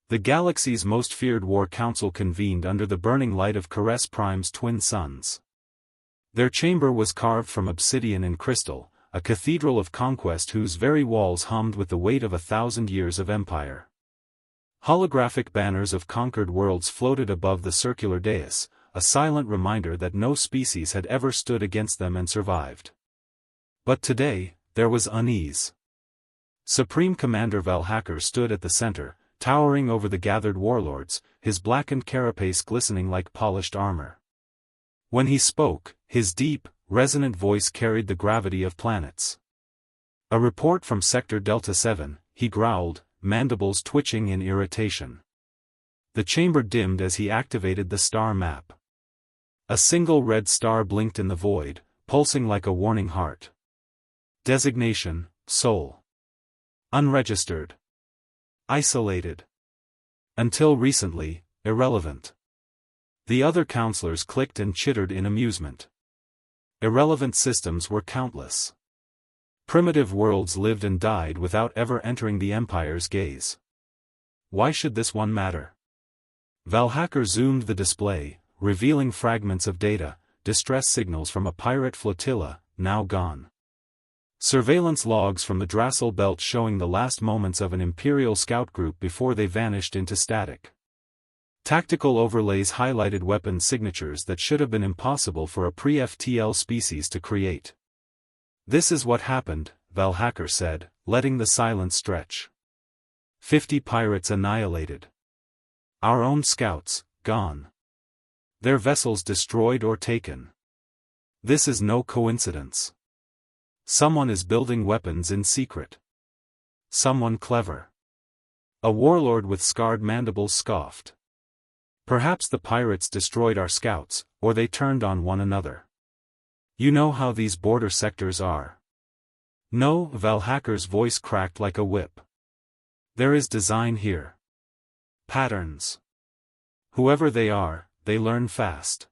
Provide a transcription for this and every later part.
The galaxy's most feared war council convened under the burning light of Caress Prime's twin suns. Their chamber was carved from obsidian and crystal, a cathedral of conquest whose very walls hummed with the weight of 1,000 years of empire. Holographic banners of conquered worlds floated above the circular dais, a silent reminder that no species had ever stood against them and survived. But today, there was unease. Supreme Commander Valhacker stood at the center, towering over the gathered warlords, his blackened carapace glistening like polished armor. When he spoke, his deep, resonant voice carried the gravity of planets. "A report from Sector Delta 7, he growled, mandibles twitching in irritation. The chamber dimmed as he activated the star map. A single red star blinked in the void, pulsing like a warning heart. Designation, Sol. Unregistered. Isolated. Until recently, irrelevant. The other counselors clicked and chittered in amusement. Irrelevant systems were countless. Primitive worlds lived and died without ever entering the Empire's gaze. Why should this one matter? Valhacker zoomed the display, revealing fragments of data, distress signals from a pirate flotilla, now gone. Surveillance logs from the Drassel Belt showing the last moments of an Imperial scout group before they vanished into static. Tactical overlays highlighted weapon signatures that should have been impossible for a pre-FTL species to create. "This is what happened," Valhacker said, letting the silence stretch. 50 pirates annihilated. Our own scouts, gone. Their vessels destroyed or taken. This is no coincidence. Someone is building weapons in secret. Someone clever. A warlord with scarred mandibles scoffed. Perhaps the pirates destroyed our scouts, or they turned on one another. You know how these border sectors are. No, Valhacker's voice cracked like a whip. There is design here. Patterns. Whoever they are, they learn fast.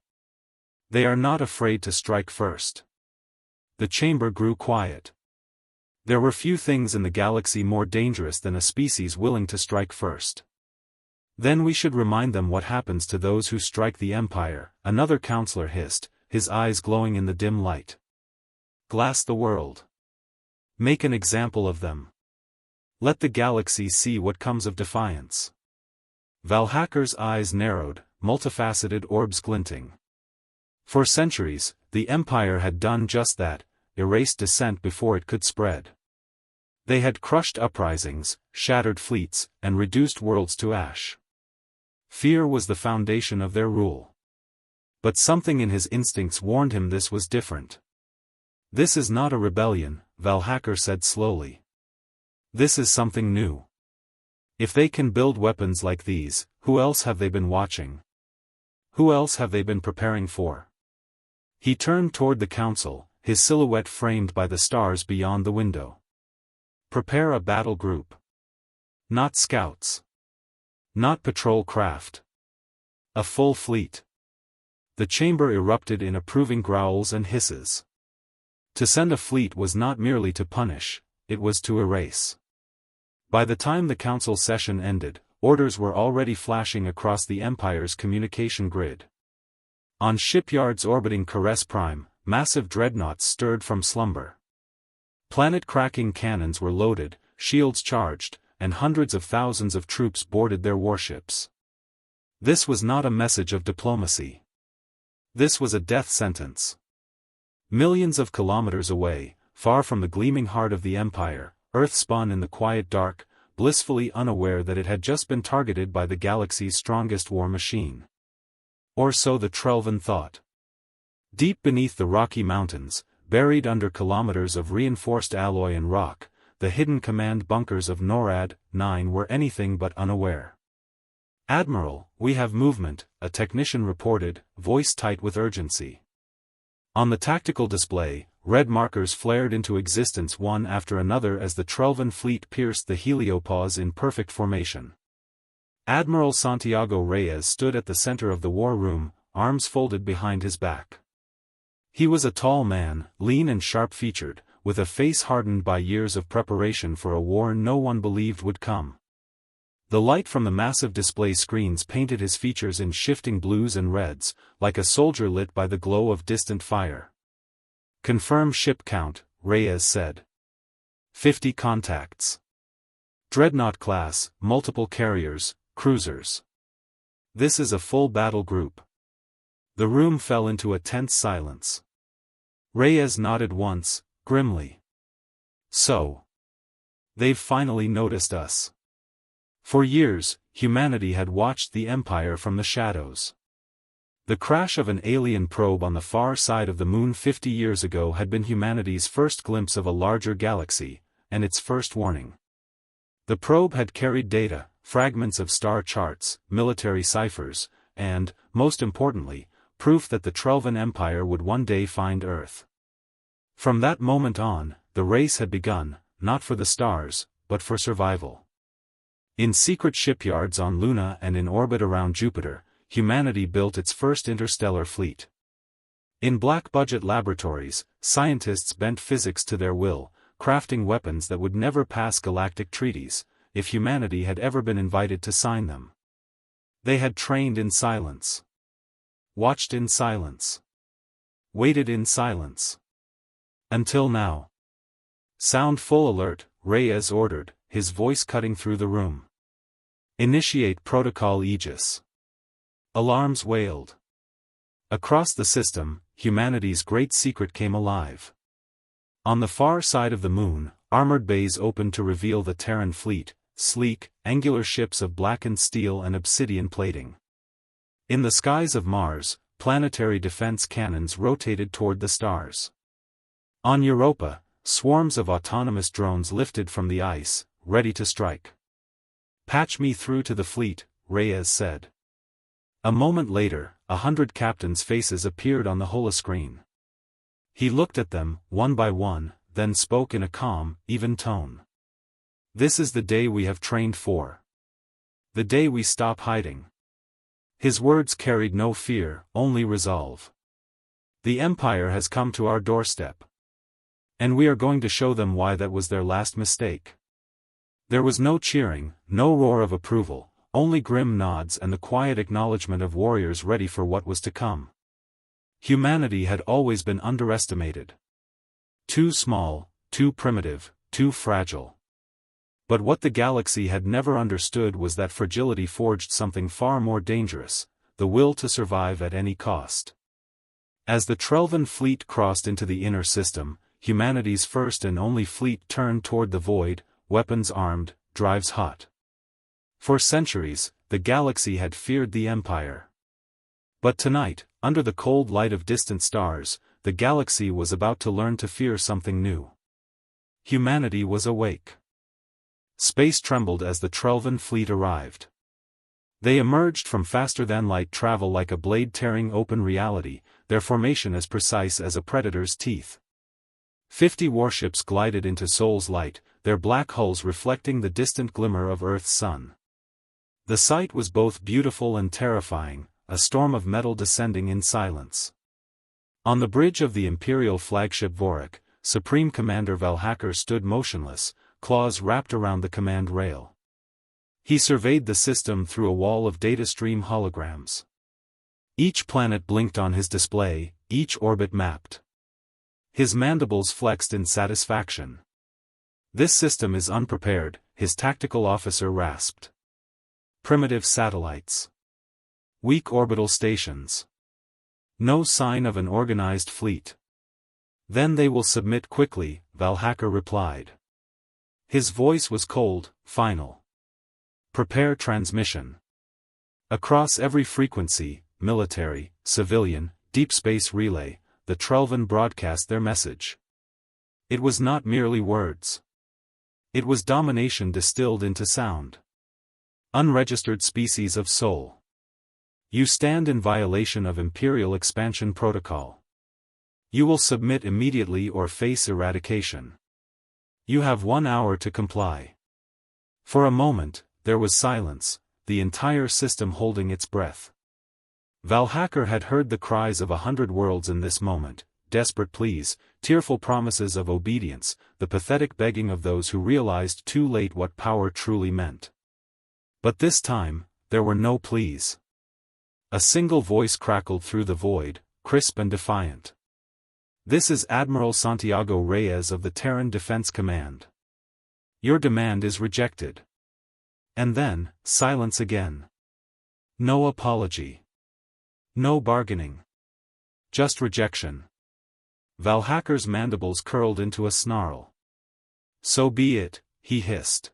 They are not afraid to strike first. The chamber grew quiet. There were few things in the galaxy more dangerous than a species willing to strike first. Then we should remind them what happens to those who strike the Empire, another counselor hissed, his eyes glowing in the dim light. Glass the world. Make an example of them. Let the galaxy see what comes of defiance. Valhacker's eyes narrowed, multifaceted orbs glinting. For centuries, the Empire had done just that, erased dissent before it could spread. They had crushed uprisings, shattered fleets, and reduced worlds to ash. Fear was the foundation of their rule. But something in his instincts warned him this was different. This is not a rebellion, Valhacker said slowly. This is something new. If they can build weapons like these, who else have they been watching? Who else have they been preparing for? He turned toward the council, his silhouette framed by the stars beyond the window. Prepare a battle group. Not scouts. Not patrol craft. A full fleet. The chamber erupted in approving growls and hisses. To send a fleet was not merely to punish, it was to erase. By the time the council session ended, orders were already flashing across the Empire's communication grid. On shipyards orbiting Caress Prime, massive dreadnoughts stirred from slumber. Planet-cracking cannons were loaded, shields charged, and hundreds of thousands of troops boarded their warships. This was not a message of diplomacy. This was a death sentence. Millions of kilometers away, far from the gleaming heart of the Empire, Earth spun in the quiet dark, blissfully unaware that it had just been targeted by the galaxy's strongest war machine. Or so the Trelvan thought. Deep beneath the Rocky Mountains, buried under kilometers of reinforced alloy and rock, the hidden command bunkers of NORAD 9 were anything but unaware. "Admiral, we have movement," a technician reported, voice tight with urgency. On the tactical display, red markers flared into existence one after another as the Trelvan fleet pierced the heliopause in perfect formation. Admiral Santiago Reyes stood at the center of the war room, arms folded behind his back. He was a tall man, lean and sharp-featured, with a face hardened by years of preparation for a war no one believed would come. The light from the massive display screens painted his features in shifting blues and reds, like a soldier lit by the glow of distant fire. "Confirm ship count," Reyes said. 50 contacts. Dreadnought class, multiple carriers, cruisers. This is a full battle group." The room fell into a tense silence. Reyes nodded once, grimly. "So. They've finally noticed us." For years, humanity had watched the Empire from the shadows. The crash of an alien probe on the far side of the moon 50 years ago had been humanity's first glimpse of a larger galaxy, and its first warning. The probe had carried data, fragments of star charts, military ciphers, and, most importantly, proof that the Trelvan Empire would one day find Earth. From that moment on, the race had begun, not for the stars, but for survival. In secret shipyards on Luna and in orbit around Jupiter, humanity built its first interstellar fleet. In black-budget laboratories, scientists bent physics to their will, crafting weapons that would never pass galactic treaties, if humanity had ever been invited to sign them. They had trained in silence. Watched in silence. Waited in silence. Until now. "Sound full alert," Reyes ordered, his voice cutting through the room. "Initiate Protocol Aegis." Alarms wailed. Across the system, humanity's great secret came alive. On the far side of the moon, armored bays opened to reveal the Terran fleet, sleek, angular ships of blackened steel and obsidian plating. In the skies of Mars, planetary defense cannons rotated toward the stars. On Europa, swarms of autonomous drones lifted from the ice, ready to strike. "Patch me through to the fleet," Reyes said. A moment later, 100 captains' faces appeared on the holoscreen. He looked at them, one by one, then spoke in a calm, even tone. "This is the day we have trained for. The day we stop hiding." His words carried no fear, only resolve. "The Empire has come to our doorstep. And we are going to show them why that was their last mistake." There was no cheering, no roar of approval, only grim nods and the quiet acknowledgement of warriors ready for what was to come. Humanity had always been underestimated. Too small, too primitive, too fragile. But what the galaxy had never understood was that fragility forged something far more dangerous, the will to survive at any cost. As the Trelvan fleet crossed into the inner system, humanity's first and only fleet turned toward the void, weapons armed, drives hot. For centuries, the galaxy had feared the Empire. But tonight, under the cold light of distant stars, the galaxy was about to learn to fear something new. Humanity was awake. Space trembled as the Trelvan fleet arrived. They emerged from faster-than-light travel like a blade tearing open reality, their formation as precise as a predator's teeth. 50 warships glided into Sol's light, their black hulls reflecting the distant glimmer of Earth's sun. The sight was both beautiful and terrifying, a storm of metal descending in silence. On the bridge of the Imperial flagship Vorik, Supreme Commander Valhacker stood motionless, claws wrapped around the command rail. He surveyed the system through a wall of data stream holograms. Each planet blinked on his display, each orbit mapped. His mandibles flexed in satisfaction. "This system is unprepared," his tactical officer rasped. "Primitive satellites. Weak orbital stations. No sign of an organized fleet." "Then they will submit quickly," Valhacker replied. His voice was cold, final. "Prepare transmission." Across every frequency, military, civilian, deep space relay, the Trelvan broadcast their message. It was not merely words. It was domination distilled into sound. "Unregistered species of soul. You stand in violation of Imperial Expansion Protocol. You will submit immediately or face eradication. You have 1 hour to comply." For a moment, there was silence, the entire system holding its breath. Valhacker had heard the cries of 100 worlds in this moment, desperate pleas, tearful promises of obedience, the pathetic begging of those who realized too late what power truly meant. But this time, there were no pleas. A single voice crackled through the void, crisp and defiant. "This is Admiral Santiago Reyes of the Terran Defense Command. Your demand is rejected." And then, silence again. No apology. No bargaining. Just rejection. Valhacker's mandibles curled into a snarl. "So be it," he hissed.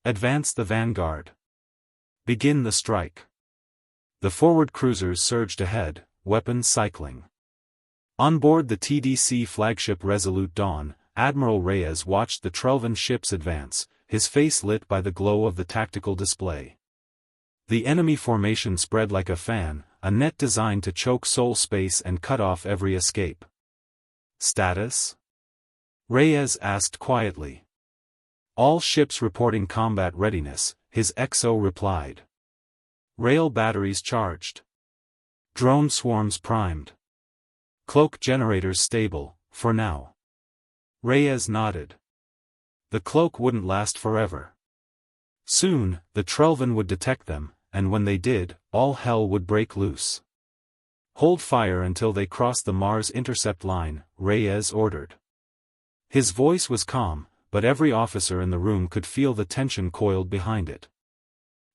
"Advance the vanguard. Begin the strike." The forward cruisers surged ahead, weapons cycling. On board the TDC flagship Resolute Dawn, Admiral Reyes watched the Trelvan ships advance, his face lit by the glow of the tactical display. The enemy formation spread like a fan, a net designed to choke soul space and cut off every escape. "Status?" Reyes asked quietly. "All ships reporting combat readiness," his XO replied. "Rail batteries charged. Drone swarms primed. Cloak generators stable, for now." Reyes nodded. The cloak wouldn't last forever. Soon, the Trelvan would detect them, and when they did, all hell would break loose. "Hold fire until they cross the Mars intercept line," Reyes ordered. His voice was calm, but every officer in the room could feel the tension coiled behind it.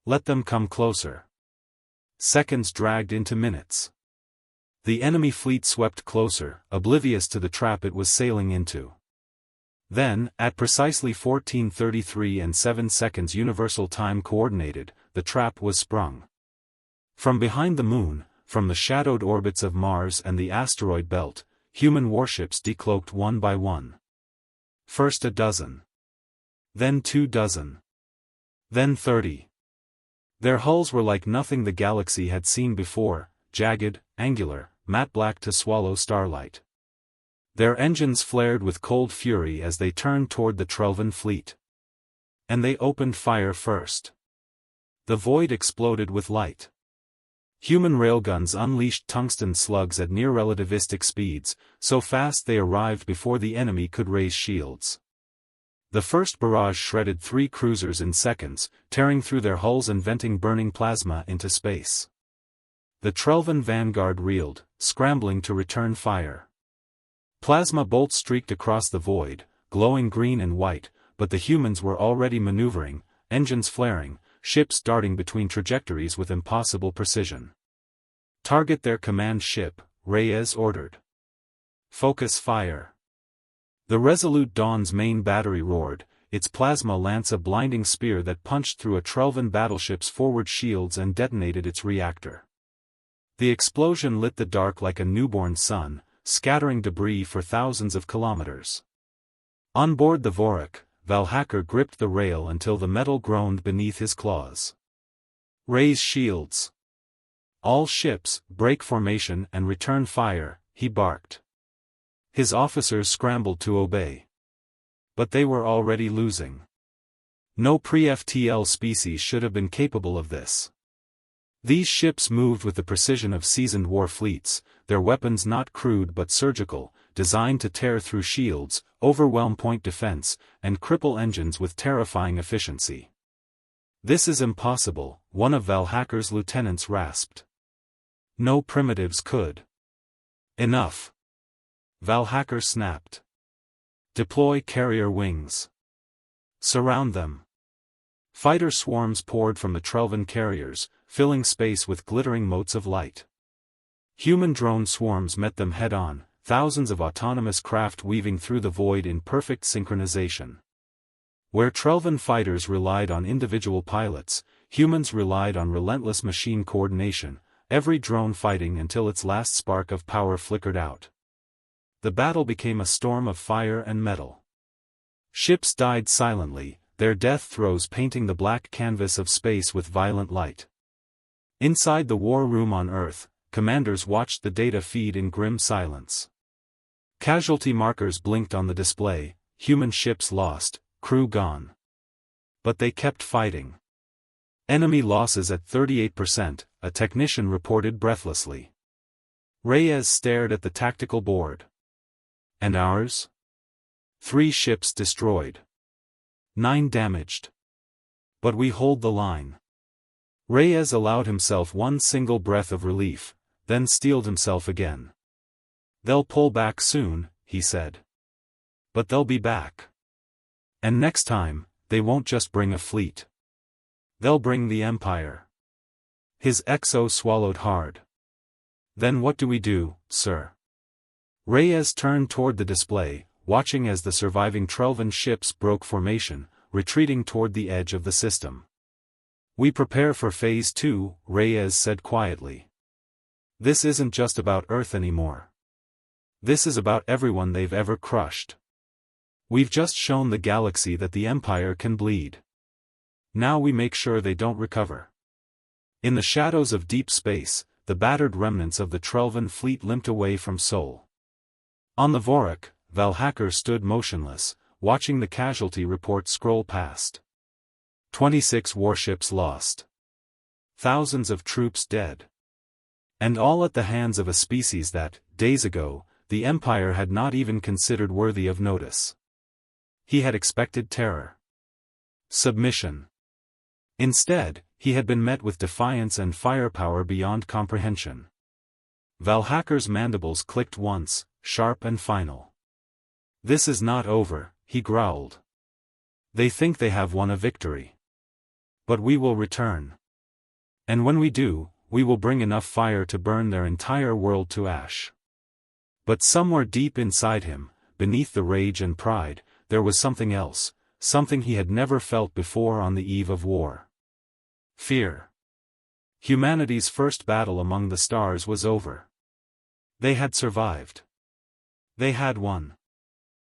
"Let them come closer." Seconds dragged into minutes. The enemy fleet swept closer, oblivious to the trap it was sailing into. Then, at precisely 14:33 and 7 seconds Universal Time Coordinated, the trap was sprung. From behind the moon, from the shadowed orbits of Mars and the asteroid belt, human warships decloaked one by one. First a dozen. Then 2 dozen. Then 30. Their hulls were like nothing the galaxy had seen before, jagged, angular, matte black to swallow starlight. Their engines flared with cold fury as they turned toward the Trelvan fleet. And they opened fire first. The void exploded with light. Human railguns unleashed tungsten slugs at near-relativistic speeds, so fast they arrived before the enemy could raise shields. The first barrage shredded 3 cruisers in seconds, tearing through their hulls and venting burning plasma into space. The Trelvan vanguard reeled, scrambling to return fire. Plasma bolts streaked across the void, glowing green and white, but the humans were already maneuvering, engines flaring, ships darting between trajectories with impossible precision. "Target their command ship," Reyes ordered. "Focus fire." The Resolute Dawn's main battery roared, its plasma lance a blinding spear that punched through a Trelvan battleship's forward shields and detonated its reactor. The explosion lit the dark like a newborn sun, scattering debris for thousands of kilometers. On board the Vorak, Valhacker gripped the rail until the metal groaned beneath his claws. "Raise shields. All ships, break formation and return fire," he barked. His officers scrambled to obey. But they were already losing. No pre-FTL species should have been capable of this. These ships moved with the precision of seasoned war fleets, their weapons not crude but surgical, designed to tear through shields, overwhelm point defense, and cripple engines with terrifying efficiency. "This is impossible," one of Valhacker's lieutenants rasped. "No primitives could." "Enough." Valhacker snapped. "Deploy carrier wings. Surround them." Fighter swarms poured from the Trelvan carriers, filling space with glittering motes of light. Human drone swarms met them head-on, thousands of autonomous craft weaving through the void in perfect synchronization. Where Trelvan fighters relied on individual pilots, humans relied on relentless machine coordination, every drone fighting until its last spark of power flickered out. The battle became a storm of fire and metal. Ships died silently, their death throes painting the black canvas of space with violent light. Inside the war room on Earth, commanders watched the data feed in grim silence. Casualty markers blinked on the display, human ships lost, crew gone. But they kept fighting. "Enemy losses at 38%, a technician reported breathlessly. Reyes stared at the tactical board. "And ours?" 3 ships destroyed. 9 damaged. "But we hold the line." Reyes allowed himself one single breath of relief, then steeled himself again. "They'll pull back soon," he said. "But they'll be back. And next time, they won't just bring a fleet. They'll bring the Empire." His XO swallowed hard. "Then what do we do, sir?" Reyes turned toward the display, watching as the surviving Trelvan ships broke formation, retreating toward the edge of the system. "We prepare for Phase 2, Reyes said quietly. "This isn't just about Earth anymore. This is about everyone they've ever crushed. We've just shown the galaxy that the Empire can bleed. Now we make sure they don't recover." In the shadows of deep space, the battered remnants of the Trelvan fleet limped away from Sol. On the Vorak, Valhacker stood motionless, watching the casualty report scroll past. 26 warships lost. Thousands of troops dead. And all at the hands of a species that, days ago, the Empire had not even considered worthy of notice. He had expected terror. Submission. Instead, he had been met with defiance and firepower beyond comprehension. Valhacker's mandibles clicked once, sharp and final. "This is not over," he growled. "They think they have won a victory. But we will return. And when we do, we will bring enough fire to burn their entire world to ash." But somewhere deep inside him, beneath the rage and pride, there was something else, something he had never felt before on the eve of war. Fear. Humanity's first battle among the stars was over. They had survived. They had won.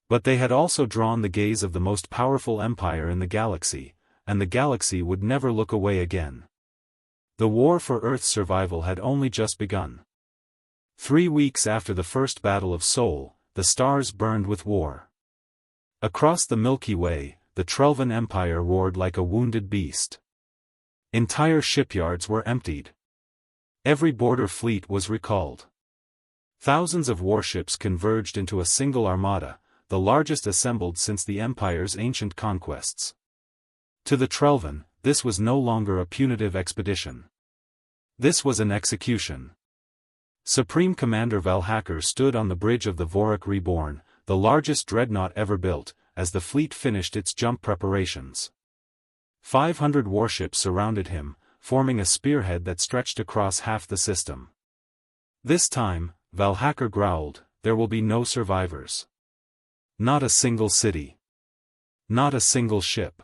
But they had also drawn the gaze of the most powerful empire in the galaxy, and the galaxy would never look away again. The war for Earth's survival had only just begun. 3 weeks after the first battle of Sol, the stars burned with war. Across the Milky Way, the Trelvan Empire roared like a wounded beast. Entire shipyards were emptied. Every border fleet was recalled. Thousands of warships converged into a single armada, the largest assembled since the Empire's ancient conquests. To the Trelvan, this was no longer a punitive expedition. This was an execution. Supreme Commander Valhacker stood on the bridge of the Vorak Reborn, the largest dreadnought ever built, as the fleet finished its jump preparations. 500 warships surrounded him, forming a spearhead that stretched across half the system. "This time," Valhacker growled, "there will be no survivors. Not a single city. Not a single ship.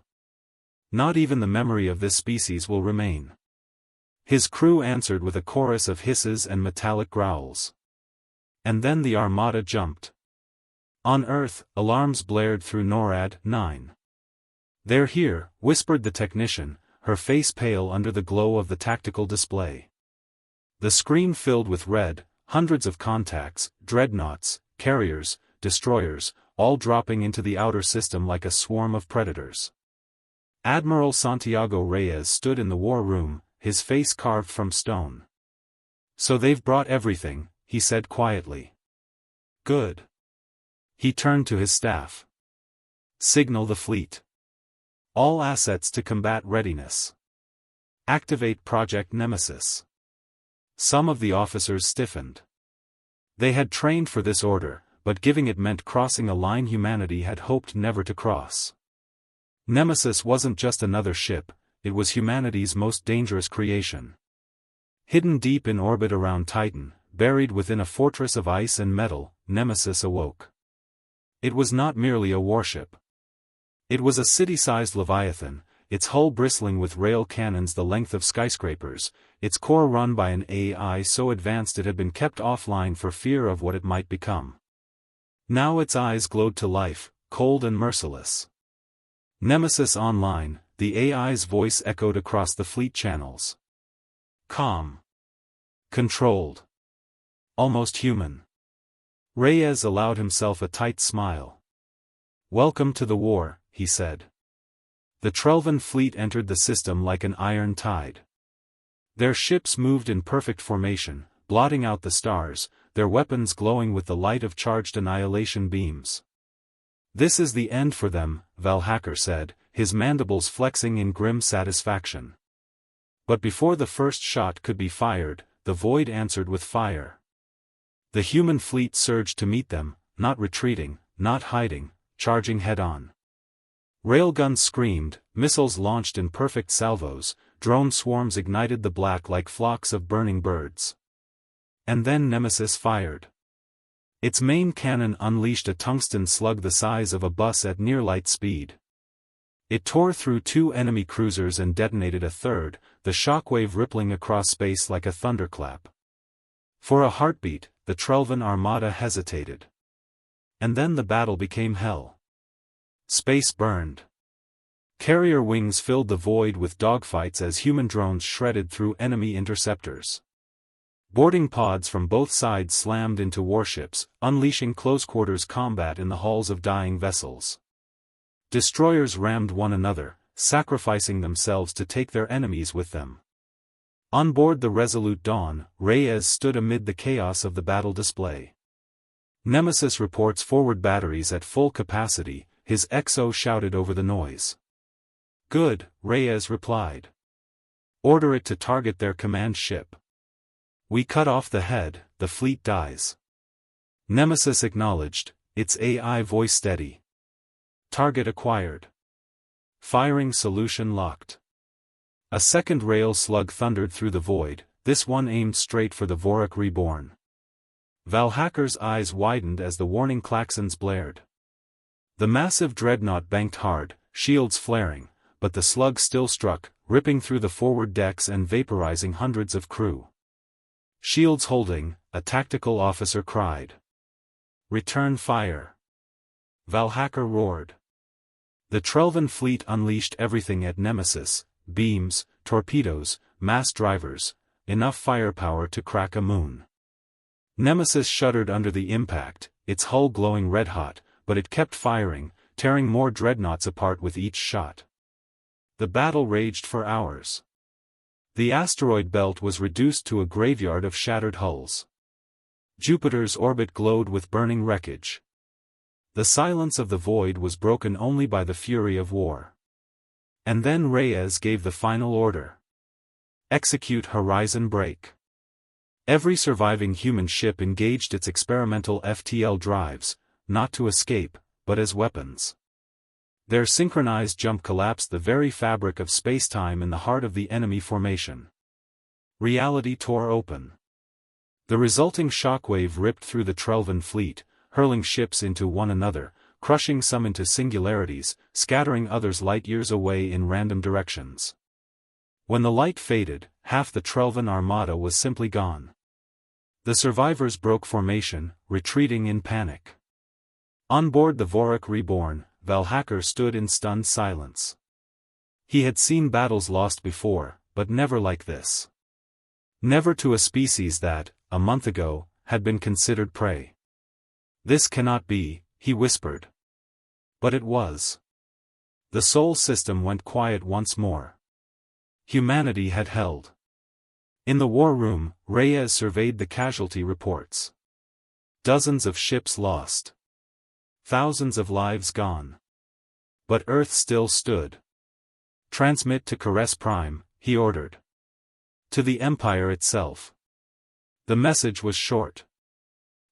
Not even the memory of this species will remain." His crew answered with a chorus of hisses and metallic growls. And then the armada jumped. On Earth, alarms blared through NORAD 9. "They're here," whispered the technician, her face pale under the glow of the tactical display. The screen filled with red, hundreds of contacts, dreadnoughts, carriers, destroyers, all dropping into the outer system like a swarm of predators. Admiral Santiago Reyes stood in the war room, his face carved from stone. "So they've brought everything," he said quietly. "Good." He turned to his staff. "Signal the fleet. All assets to combat readiness. Activate Project Nemesis." Some of the officers stiffened. They had trained for this order, but giving it meant crossing a line humanity had hoped never to cross. Nemesis wasn't just another ship, it was humanity's most dangerous creation. Hidden deep in orbit around Titan, buried within a fortress of ice and metal, Nemesis awoke. It was not merely a warship. It was a city-sized leviathan, its hull bristling with rail cannons the length of skyscrapers, its core run by an AI so advanced it had been kept offline for fear of what it might become. Now its eyes glowed to life, cold and merciless. Nemesis online, the AI's voice echoed across the fleet channels. Calm. Controlled. Almost human. Reyes allowed himself a tight smile. "Welcome to the war," he said. The Trelvan fleet entered the system like an iron tide. Their ships moved in perfect formation, blotting out the stars, their weapons glowing with the light of charged annihilation beams. "This is the end for them," Valhacker said, his mandibles flexing in grim satisfaction. But before the first shot could be fired, the void answered with fire. The human fleet surged to meet them, not retreating, not hiding, charging head-on. Railguns screamed, missiles launched in perfect salvos, drone swarms ignited the black like flocks of burning birds. And then Nemesis fired. Its main cannon unleashed a tungsten slug the size of a bus at near light speed. It tore through 2 enemy cruisers and detonated a third, the shockwave rippling across space like a thunderclap. For a heartbeat, the Trelvan armada hesitated. And then the battle became hell. Space burned. Carrier wings filled the void with dogfights as human drones shredded through enemy interceptors. Boarding pods from both sides slammed into warships, unleashing close-quarters combat in the hulls of dying vessels. Destroyers rammed one another, sacrificing themselves to take their enemies with them. On board the Resolute Dawn, Reyes stood amid the chaos of the battle display. Nemesis reports forward batteries at full capacity, his XO shouted over the noise. Good, Reyes replied. Order it to target their command ship. We cut off the head, the fleet dies. Nemesis acknowledged, its AI voice steady. Target acquired. Firing solution locked. A second rail slug thundered through the void, this one aimed straight for the Vorak Reborn. Valhacker's eyes widened as the warning klaxons blared. The massive dreadnought banked hard, shields flaring, but the slug still struck, ripping through the forward decks and vaporizing hundreds of crew. Shields holding, a tactical officer cried. Return fire. Valhacker roared. The Trelvan fleet unleashed everything at Nemesis, beams, torpedoes, mass drivers, enough firepower to crack a moon. Nemesis shuddered under the impact, its hull glowing red-hot, but it kept firing, tearing more dreadnoughts apart with each shot. The battle raged for hours. The asteroid belt was reduced to a graveyard of shattered hulls. Jupiter's orbit glowed with burning wreckage. The silence of the void was broken only by the fury of war. And then Reyes gave the final order. Execute horizon break. Every surviving human ship engaged its experimental FTL drives, not to escape, but as weapons. Their synchronized jump collapsed the very fabric of spacetime in the heart of the enemy formation. Reality tore open. The resulting shockwave ripped through the Trelvan fleet, hurling ships into one another, crushing some into singularities, scattering others light-years away in random directions. When the light faded, half the Trelvan armada was simply gone. The survivors broke formation, retreating in panic. On board the Vorak Reborn, Valhacker stood in stunned silence. He had seen battles lost before, but never like this. Never to a species that, a month ago, had been considered prey. This cannot be, he whispered. But it was. The Sol system went quiet once more. Humanity had held. In the war room, Reyes surveyed the casualty reports. Dozens of ships lost. Thousands of lives gone. But Earth still stood. Transmit to Caress Prime, he ordered. To the Empire itself. The message was short.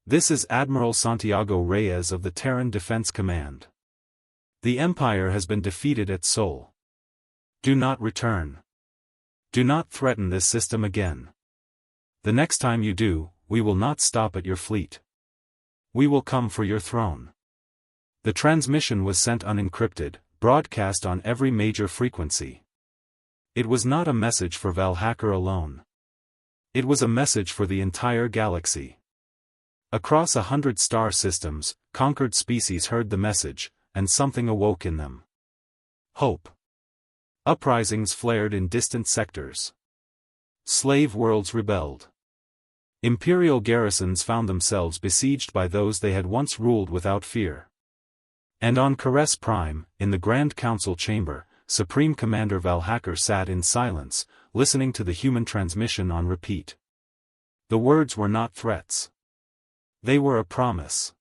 This is Admiral Santiago Reyes of the Terran Defense Command. The Empire has been defeated at Sol. Do not return. Do not threaten this system again. The next time you do, we will not stop at your fleet. We will come for your throne. The transmission was sent unencrypted, broadcast on every major frequency. It was not a message for Valhacker alone. It was a message for the entire galaxy. Across 100 star systems, conquered species heard the message, and something awoke in them. Hope. Uprisings flared in distant sectors. Slave worlds rebelled. Imperial garrisons found themselves besieged by those they had once ruled without fear. And on Caress Prime, in the Grand Council chamber, Supreme Commander Valhacker sat in silence, listening to the human transmission on repeat. The words were not threats. They were a promise.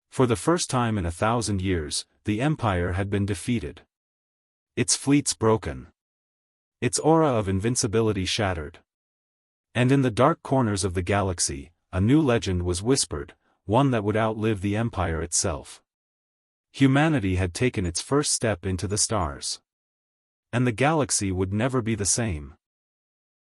For the first time in 1,000 years, the Empire had been defeated. Its fleets broken. its aura of invincibility shattered. And in the dark corners of the galaxy, a new legend was whispered, one that would outlive the Empire itself. Humanity had taken its first step into the stars. And the galaxy would never be the same.